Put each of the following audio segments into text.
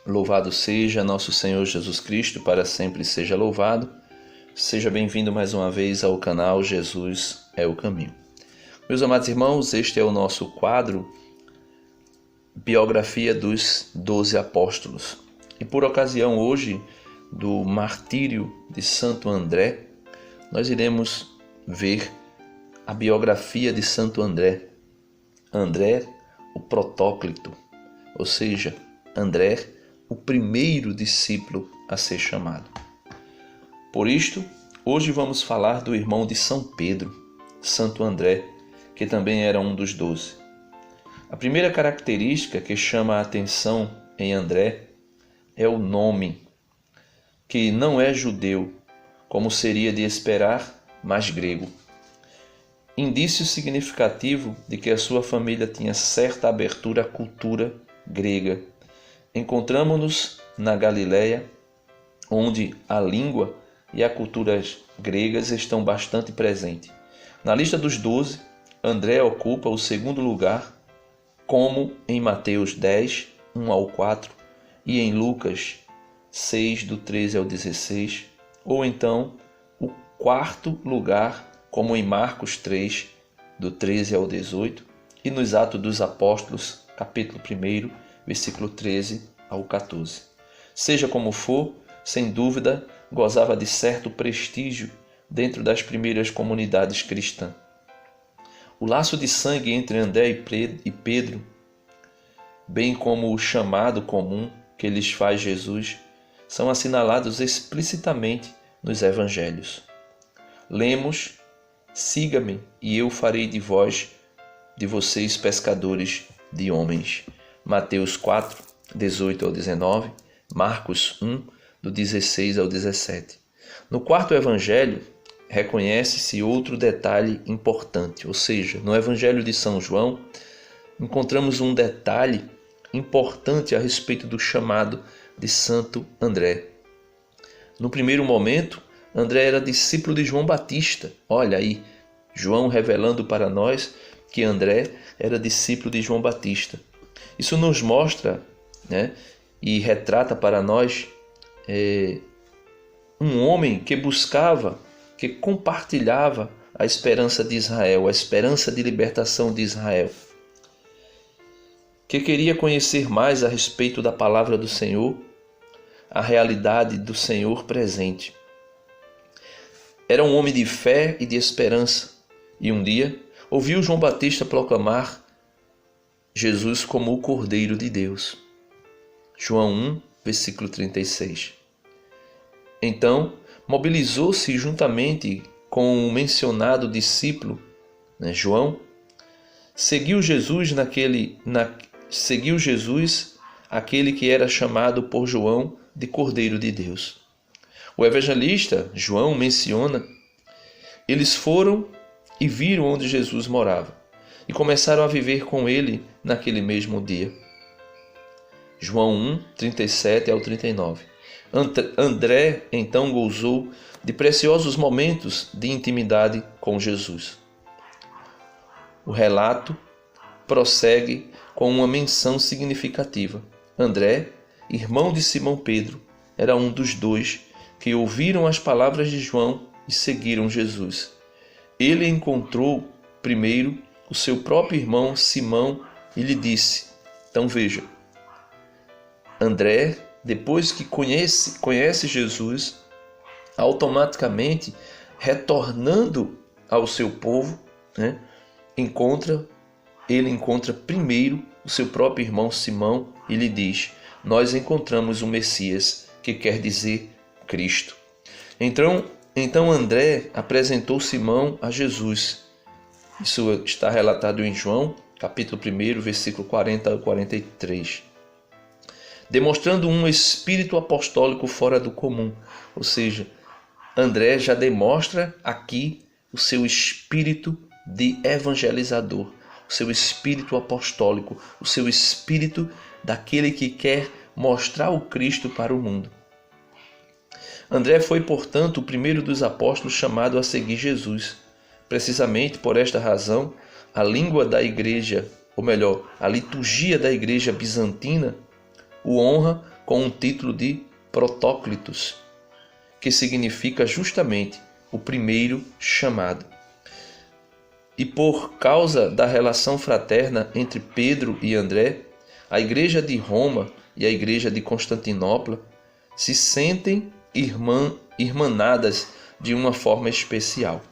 Louvado seja nosso Senhor Jesus Cristo, para sempre seja louvado. Seja bem-vindo mais uma vez ao canal Jesus é o Caminho. Meus amados irmãos, este é o nosso quadro Biografia dos 12 Apóstolos. E por ocasião hoje do martírio de Santo André, nós iremos ver a biografia de Santo André. André, o protóclito, ou seja, André, o primeiro discípulo a ser chamado. Por isto, hoje vamos falar do irmão de São Pedro, Santo André, que também era um dos 12. A primeira característica que chama a atenção em André é o nome, que não é judeu, como seria de esperar, mas grego. Indício significativo de que a sua família tinha certa abertura à cultura grega. Encontramos-nos na Galiléia, onde a língua e a cultura gregas estão bastante presentes. Na lista dos 12, André ocupa o segundo lugar, como em Mateus 10, 1 ao 4, e em Lucas 6, do 13 ao 16, ou então o quarto lugar, como em Marcos 3, do 13 ao 18, e nos Atos dos Apóstolos, capítulo 1, versículo 13 ao 14. Seja como for, sem dúvida, gozava de certo prestígio dentro das primeiras comunidades cristãs. O laço de sangue entre André e Pedro, bem como o chamado comum que lhes faz Jesus, são assinalados explicitamente nos evangelhos. Lemos: siga-me e eu farei de vocês pescadores de homens. Mateus 4, 18 ao 19, Marcos 1, do 16 ao 17. No quarto evangelho, reconhece-se outro detalhe importante, ou seja, no evangelho de São João, encontramos um detalhe importante a respeito do chamado de Santo André. No primeiro momento, André era discípulo de João Batista. Olha aí, João revelando para nós que André era discípulo de João Batista. Isso nos mostra, e retrata para nós um homem que buscava, que compartilhava a esperança de Israel, a esperança de libertação de Israel, que queria conhecer mais a respeito da palavra do Senhor, a realidade do Senhor presente. Era um homem de fé e de esperança, e um dia ouviu João Batista proclamar Jesus como o Cordeiro de Deus. João 1, versículo 36. Então, mobilizou-se juntamente com o mencionado discípulo, João, seguiu Jesus aquele que era chamado por João de Cordeiro de Deus. O evangelista João menciona: eles foram e viram onde Jesus morava e começaram a viver com ele naquele mesmo dia. João 1, 37 ao 39. André então gozou de preciosos momentos de intimidade com Jesus. O relato prossegue com uma menção significativa. André, irmão de Simão Pedro, era um dos 2 que ouviram as palavras de João e seguiram Jesus. Ele encontrou primeiro o seu próprio irmão Simão e lhe disse. Então veja, André, depois que conhece Jesus, automaticamente retornando ao seu povo, ele encontra primeiro o seu próprio irmão Simão e lhe diz: nós encontramos o Messias, que quer dizer Cristo. Então André apresentou Simão a Jesus. Isso está relatado em João, capítulo 1, versículo 40 a 43. Demonstrando um espírito apostólico fora do comum. Ou seja, André já demonstra aqui o seu espírito de evangelizador, o seu espírito apostólico, o seu espírito daquele que quer mostrar o Cristo para o mundo. André foi, portanto, o primeiro dos apóstolos chamado a seguir Jesus. Precisamente por esta razão, a língua da igreja, ou melhor, a liturgia da igreja bizantina, o honra com o título de Protóclitos, que significa justamente o primeiro chamado. E por causa da relação fraterna entre Pedro e André, a igreja de Roma e a igreja de Constantinopla se sentem irmanadas de uma forma especial.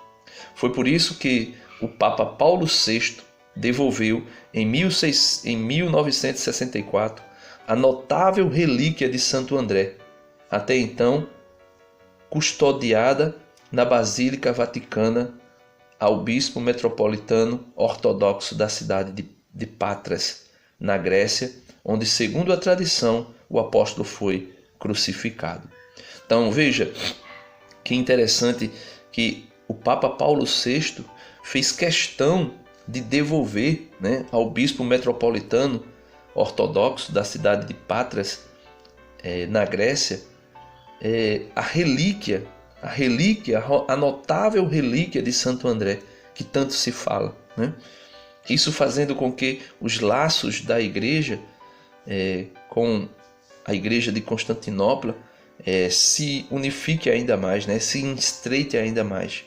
Foi por isso que o Papa Paulo VI devolveu em 1964 a notável relíquia de Santo André, até então custodiada na Basílica Vaticana, ao bispo metropolitano ortodoxo da cidade de Patras, na Grécia, onde, segundo a tradição, o apóstolo foi crucificado. Então veja que interessante que o Papa Paulo VI fez questão de devolver, ao bispo metropolitano ortodoxo da cidade de Patras, na Grécia, a notável relíquia de Santo André, que tanto se fala, Isso fazendo com que os laços da igreja com a igreja de Constantinopla se unifique ainda mais, se estreite ainda mais.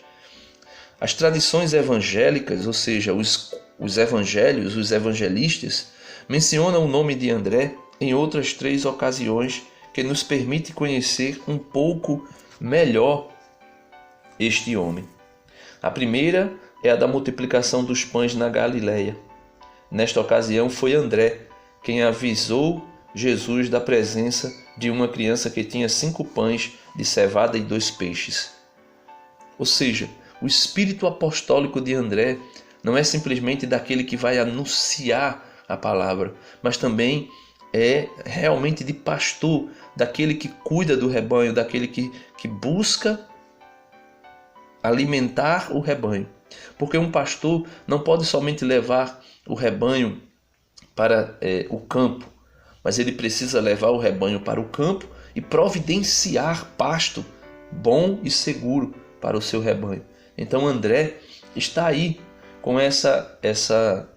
As tradições evangélicas, ou seja, os evangelhos, os evangelistas, mencionam o nome de André em outras 3 ocasiões que nos permite conhecer um pouco melhor este homem. A primeira é a da multiplicação dos pães na Galileia. Nesta ocasião foi André quem avisou Jesus da presença de uma criança que tinha 5 pães de cevada e 2 peixes. Ou seja, o espírito apostólico de André não é simplesmente daquele que vai anunciar a palavra, mas também é realmente de pastor, daquele que cuida do rebanho, daquele que busca alimentar o rebanho. Porque um pastor não pode somente levar o rebanho para o campo, mas ele precisa levar o rebanho para o campo e providenciar pasto bom e seguro para o seu rebanho. Então André está aí com essa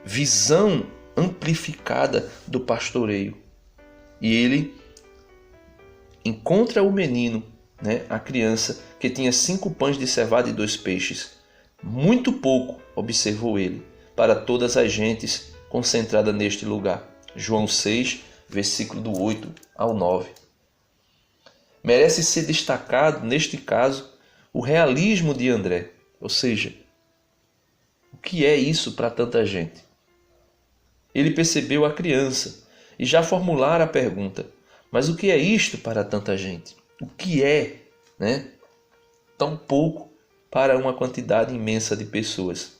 visão amplificada do pastoreio. E ele encontra o menino, a criança, que tinha 5 pães de cevada e 2 peixes. Muito pouco, observou ele, para todas as gentes concentradas neste lugar. João 6, versículo do 8 ao 9. Merece ser destacado, neste caso, o realismo de André. Ou seja, o que é isso para tanta gente? Ele percebeu a criança e já formulara a pergunta: mas o que é isto para tanta gente? O que é, tão pouco para uma quantidade imensa de pessoas?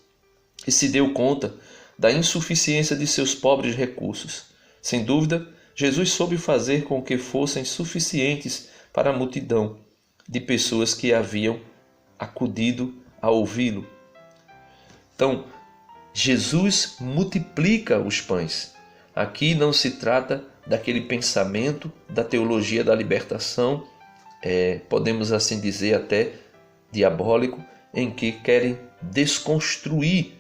E se deu conta da insuficiência de seus pobres recursos. Sem dúvida, Jesus soube fazer com que fossem suficientes para a multidão de pessoas que haviam acudido a ouvi-lo. Então, Jesus multiplica os pães. Aqui não se trata daquele pensamento da teologia da libertação, podemos assim dizer até diabólico, em que querem desconstruir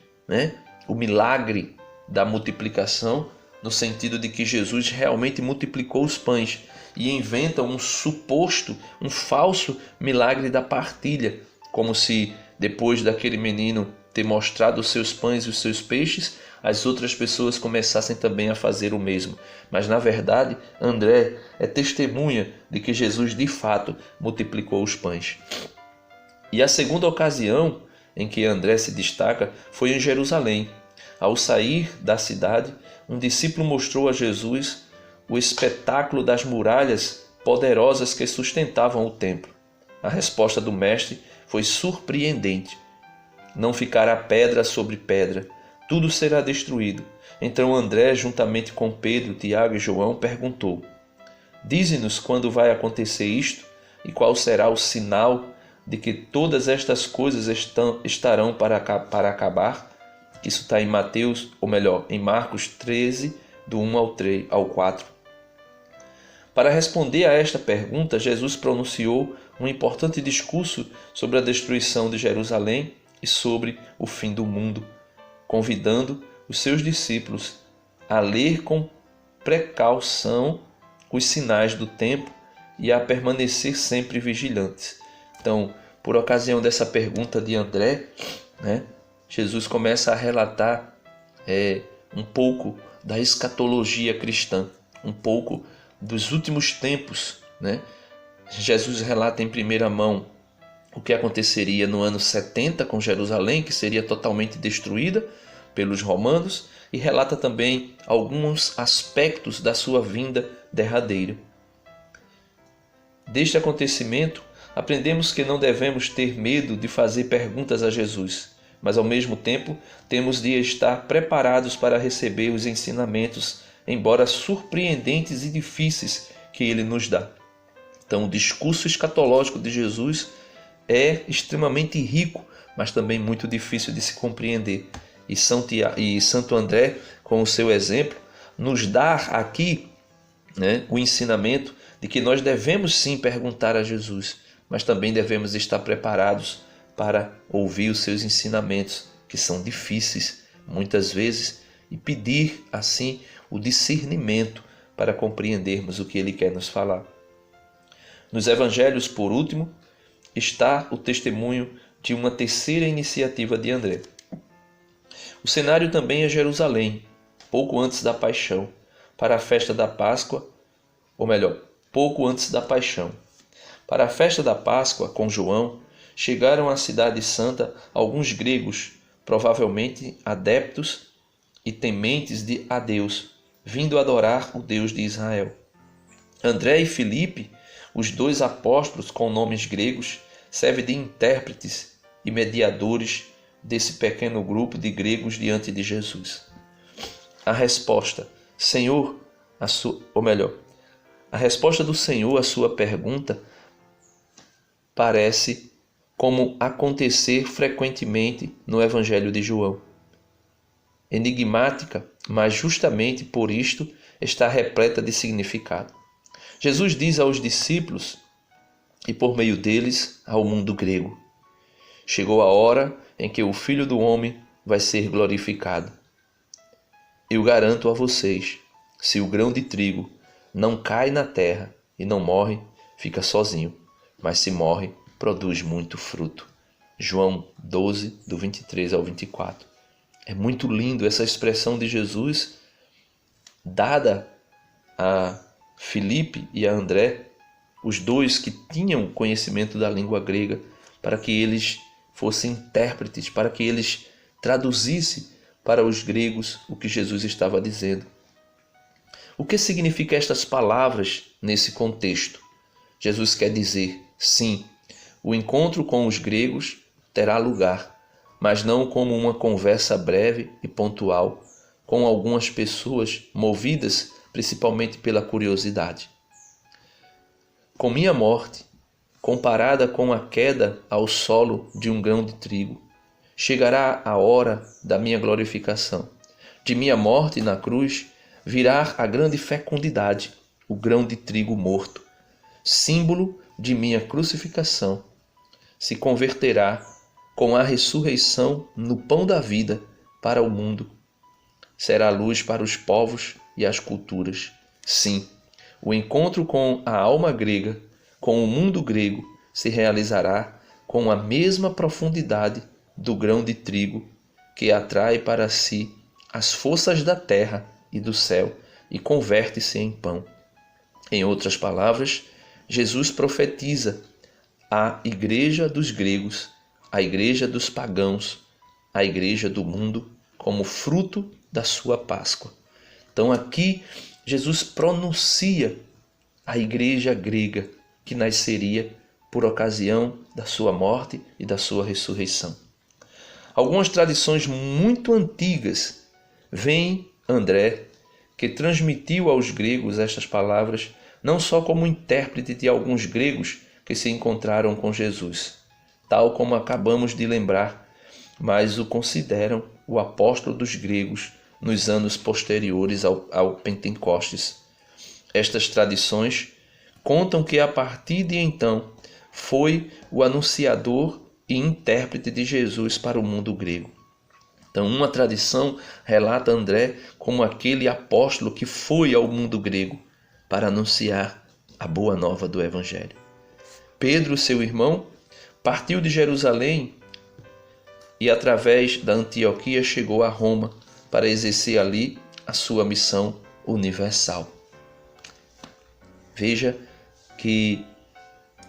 o milagre da multiplicação, no sentido de que Jesus realmente multiplicou os pães, e inventam um falso milagre da partilha, como se depois daquele menino ter mostrado os seus pães e os seus peixes, as outras pessoas começassem também a fazer o mesmo. Mas na verdade, André é testemunha de que Jesus de fato multiplicou os pães. E a segunda ocasião em que André se destaca foi em Jerusalém. Ao sair da cidade, um discípulo mostrou a Jesus o espetáculo das muralhas poderosas que sustentavam o templo. A resposta do mestre foi surpreendente. Não ficará pedra sobre pedra, tudo será destruído. Então André, juntamente com Pedro, Tiago e João, perguntou: dize-nos quando vai acontecer isto e qual será o sinal de que todas estas coisas estarão para acabar? Isso está em Mateus, ou melhor, em Marcos 13, do 1 ao 4. Para responder a esta pergunta, Jesus pronunciou um importante discurso sobre a destruição de Jerusalém e sobre o fim do mundo, convidando os seus discípulos a ler com precaução os sinais do tempo e a permanecer sempre vigilantes. Então, por ocasião dessa pergunta de André, Jesus começa a relatar um pouco da escatologia cristã, um pouco dos últimos tempos. Jesus relata em primeira mão o que aconteceria no ano 70 com Jerusalém, que seria totalmente destruída pelos romanos, e relata também alguns aspectos da sua vinda derradeira. Deste acontecimento, aprendemos que não devemos ter medo de fazer perguntas a Jesus, mas ao mesmo tempo temos de estar preparados para receber os ensinamentos, embora surpreendentes e difíceis, que ele nos dá. Então, o discurso escatológico de Jesus é extremamente rico, mas também muito difícil de se compreender. E Santo André, com o seu exemplo, nos dá aqui o ensinamento de que nós devemos sim perguntar a Jesus, mas também devemos estar preparados para ouvir os seus ensinamentos, que são difíceis muitas vezes, e pedir assim o discernimento para compreendermos o que ele quer nos falar. Nos evangelhos, por último, está o testemunho de uma terceira iniciativa de André. O cenário também é Jerusalém, pouco antes da paixão, para a festa da Páscoa, ou melhor, pouco antes da paixão. Para a festa da Páscoa, com João, chegaram à cidade santa alguns gregos, provavelmente adeptos e tementes a Deus, vindo adorar o Deus de Israel. André e Filipe, os dois apóstolos com nomes gregos, servem de intérpretes e mediadores desse pequeno grupo de gregos diante de Jesus. A resposta, Senhor, a resposta do Senhor à sua pergunta parece como acontecer frequentemente no Evangelho de João. Enigmática, mas justamente por isto está repleta de significado. Jesus diz aos discípulos e por meio deles ao mundo grego: chegou a hora em que o Filho do Homem vai ser glorificado. Eu garanto a vocês, se o grão de trigo não cai na terra e não morre, fica sozinho, mas se morre, produz muito fruto. João 12, do 23 ao 24. É muito lindo essa expressão de Jesus dada a Filipe e a André, os dois que tinham conhecimento da língua grega, para que eles fossem intérpretes, para que eles traduzissem para os gregos o que Jesus estava dizendo. O que significam estas palavras nesse contexto? Jesus quer dizer, sim, o encontro com os gregos terá lugar, mas não como uma conversa breve e pontual, com algumas pessoas movidas principalmente pela curiosidade. Com minha morte, comparada com a queda ao solo de um grão de trigo, chegará a hora da minha glorificação. De minha morte na cruz virá a grande fecundidade, o grão de trigo morto, símbolo de minha crucificação. Se converterá com a ressurreição no pão da vida para o mundo. Será luz para os povos e as culturas. Sim, o encontro com a alma grega, com o mundo grego, se realizará com a mesma profundidade do grão de trigo que atrai para si as forças da terra e do céu e converte-se em pão. Em outras palavras, Jesus profetiza a igreja dos gregos, a igreja dos pagãos, a igreja do mundo como fruto da sua Páscoa. Então aqui Jesus pronuncia a igreja grega que nasceria por ocasião da sua morte e da sua ressurreição. Algumas tradições muito antigas veem André, que transmitiu aos gregos estas palavras, não só como intérprete de alguns gregos que se encontraram com Jesus, tal como acabamos de lembrar, mas o consideram o apóstolo dos gregos nos anos posteriores ao Pentecostes. Estas tradições contam que a partir de então foi o anunciador e intérprete de Jesus para o mundo grego. Então, uma tradição relata André como aquele apóstolo que foi ao mundo grego para anunciar a boa nova do Evangelho. Pedro, seu irmão, partiu de Jerusalém e, através da Antioquia, chegou a Roma para exercer ali a sua missão universal. Veja que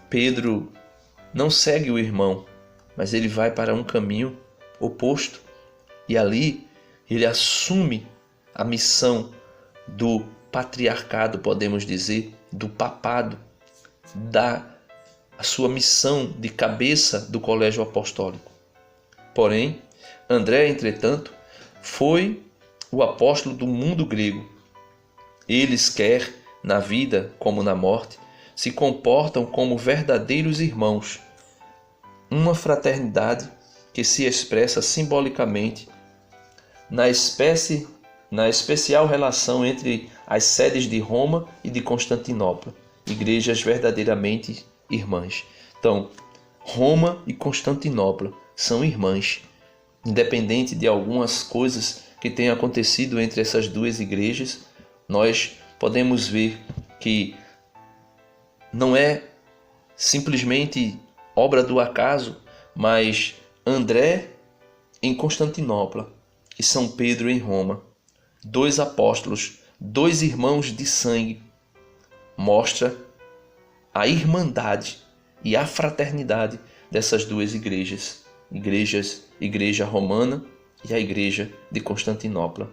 Pedro não segue o irmão, mas ele vai para um caminho oposto. E ali ele assume a missão do patriarcado, podemos dizer, do papado, a sua missão de cabeça do colégio apostólico. Porém, André, entretanto, foi o apóstolo do mundo grego. Eles, quer na vida como na morte, se comportam como verdadeiros irmãos. Uma fraternidade que se expressa simbolicamente na especial relação entre as sedes de Roma e de Constantinopla, igrejas verdadeiramente irmãs. Então, Roma e Constantinopla são irmãs, independente de algumas coisas que tenham acontecido entre essas duas igrejas. Nós podemos ver que não é simplesmente obra do acaso, mas André em Constantinopla e São Pedro em Roma, dois apóstolos, dois irmãos de sangue, mostra a irmandade e a fraternidade dessas duas igrejas, igreja romana e a igreja de Constantinopla.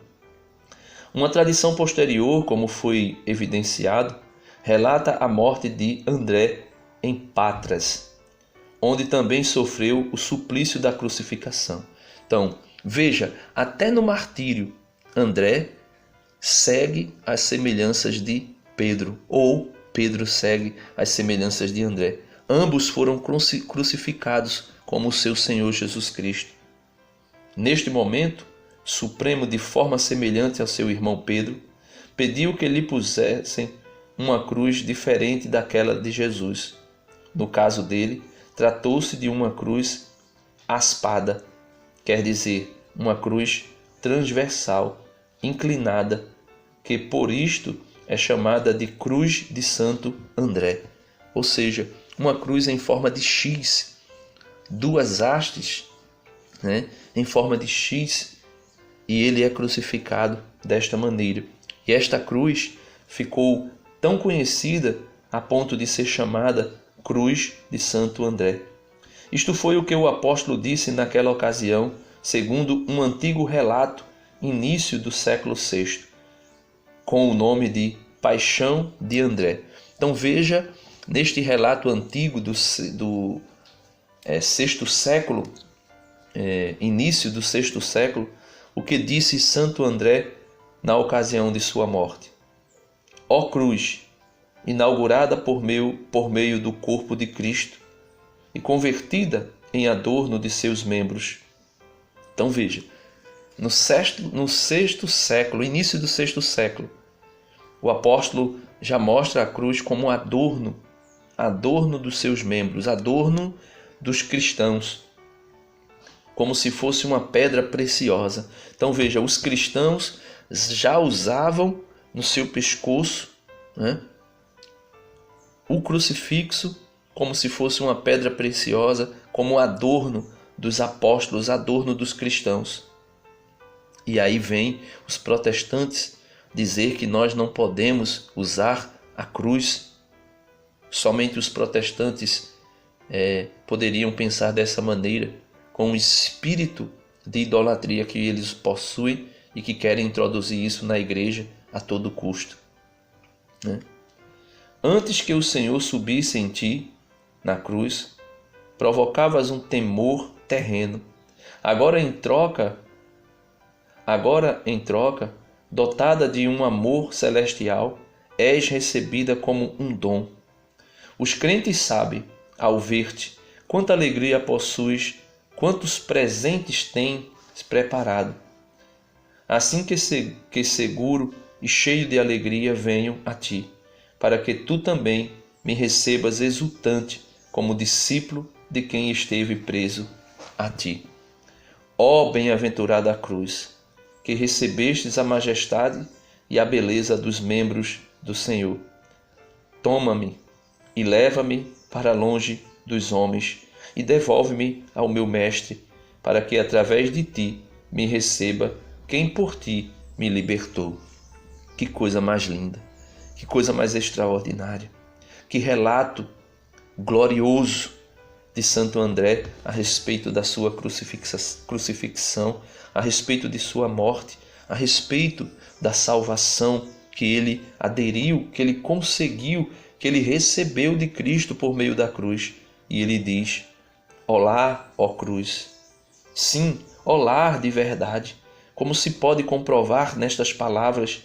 Uma tradição posterior, como foi evidenciado, relata a morte de André em Patras, onde também sofreu o suplício da crucificação. Então, veja, até no martírio, André segue as semelhanças de Pedro, ou Pedro segue as semelhanças de André. Ambos foram crucificados como o seu Senhor Jesus Cristo. Neste momento, Supremo, de forma semelhante ao seu irmão Pedro, pediu que lhe pusessem uma cruz diferente daquela de Jesus. No caso dele, tratou-se de uma cruz aspada, quer dizer, uma cruz transversal, inclinada, que por isto é chamada de Cruz de Santo André, ou seja, uma cruz em forma de X, duas hastes, em forma de X, e ele é crucificado desta maneira. E esta cruz ficou tão conhecida a ponto de ser chamada Cruz de Santo André. Isto foi o que o apóstolo disse naquela ocasião, segundo um antigo relato, início do século VI, com o nome de Paixão de André. Então veja, neste relato antigo do sexto século, início do sexto século, o que disse Santo André na ocasião de sua morte. Ó cruz, inaugurada por meio do corpo de Cristo e convertida em adorno de seus membros. Então veja, no sexto século, início do sexto século, o apóstolo já mostra a cruz como adorno dos seus membros, adorno dos cristãos, como se fosse uma pedra preciosa. Então veja, os cristãos já usavam no seu pescoço, o crucifixo como se fosse uma pedra preciosa, como adorno dos apóstolos, adorno dos cristãos. E aí vem os protestantes dizer que nós não podemos usar a cruz. Somente os protestantes poderiam pensar dessa maneira, com o espírito de idolatria que eles possuem e que querem introduzir isso na igreja a todo custo. Antes que o Senhor subisse em ti, na cruz, provocavas um temor terreno. Agora em troca, dotada de um amor celestial, és recebida como um dom. Os crentes sabem, ao ver-te, quanta alegria possuis, quantos presentes tens preparado. Assim que seguro e cheio de alegria venho a ti, para que tu também me recebas exultante como discípulo de quem esteve preso a ti. Ó bem-aventurada cruz, que recebestes a majestade e a beleza dos membros do Senhor. Toma-me e leva-me para longe dos homens e devolve-me ao meu Mestre, para que através de ti me receba quem por ti me libertou. Que coisa mais linda, que coisa mais extraordinária, que relato glorioso de Santo André a respeito da sua crucifixão, a respeito de sua morte, a respeito da salvação que ele aderiu, que ele conseguiu, que ele recebeu de Cristo por meio da cruz. E ele diz: olá, ó cruz. Sim, olá de verdade. Como se pode comprovar nestas palavras,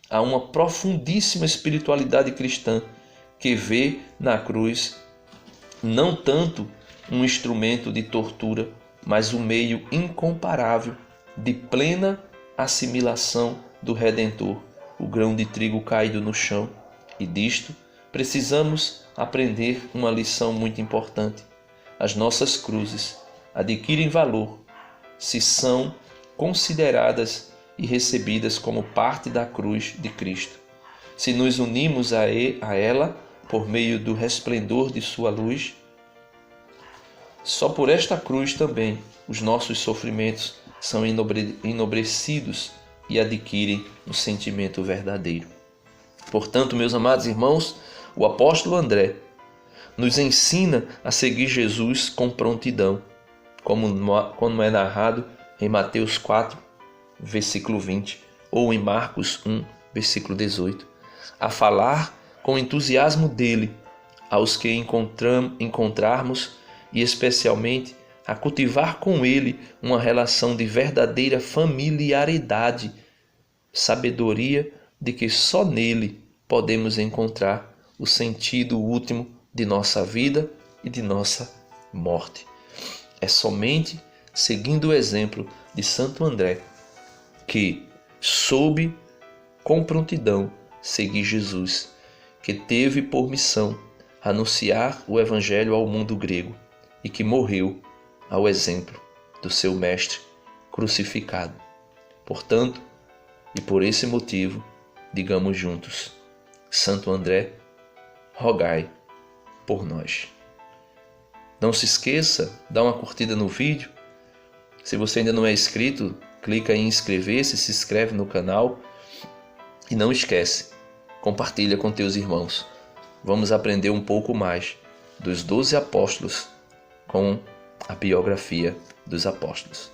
há uma profundíssima espiritualidade cristã que vê na cruz não tanto um instrumento de tortura, mas um meio incomparável de plena assimilação do Redentor, o grão de trigo caído no chão. E disto precisamos aprender uma lição muito importante. As nossas cruzes adquirem valor se são consideradas e recebidas como parte da cruz de Cristo. Se nos unimos a ela por meio do resplendor de sua luz, só por esta cruz também os nossos sofrimentos são enobrecidos e adquirem um sentimento verdadeiro. Portanto, meus amados irmãos, o apóstolo André nos ensina a seguir Jesus com prontidão, como é narrado em Mateus 4, versículo 20, ou em Marcos 1, versículo 18, a falar com entusiasmo dele aos que encontrarmos e especialmente a cultivar com ele uma relação de verdadeira familiaridade, sabedoria de que só nele podemos encontrar o sentido último de nossa vida e de nossa morte. É somente seguindo o exemplo de Santo André que soube com prontidão seguir Jesus, que teve por missão anunciar o Evangelho ao mundo grego e que morreu ao exemplo do seu Mestre crucificado. Portanto, e por esse motivo, digamos juntos: Santo André, rogai por nós. Não se esqueça, dá uma curtida no vídeo. Se você ainda não é inscrito, clica em inscrever-se, se inscreve no canal. E não esquece, compartilha com teus irmãos. Vamos aprender um pouco mais dos 12 apóstolos com a biografia dos apóstolos.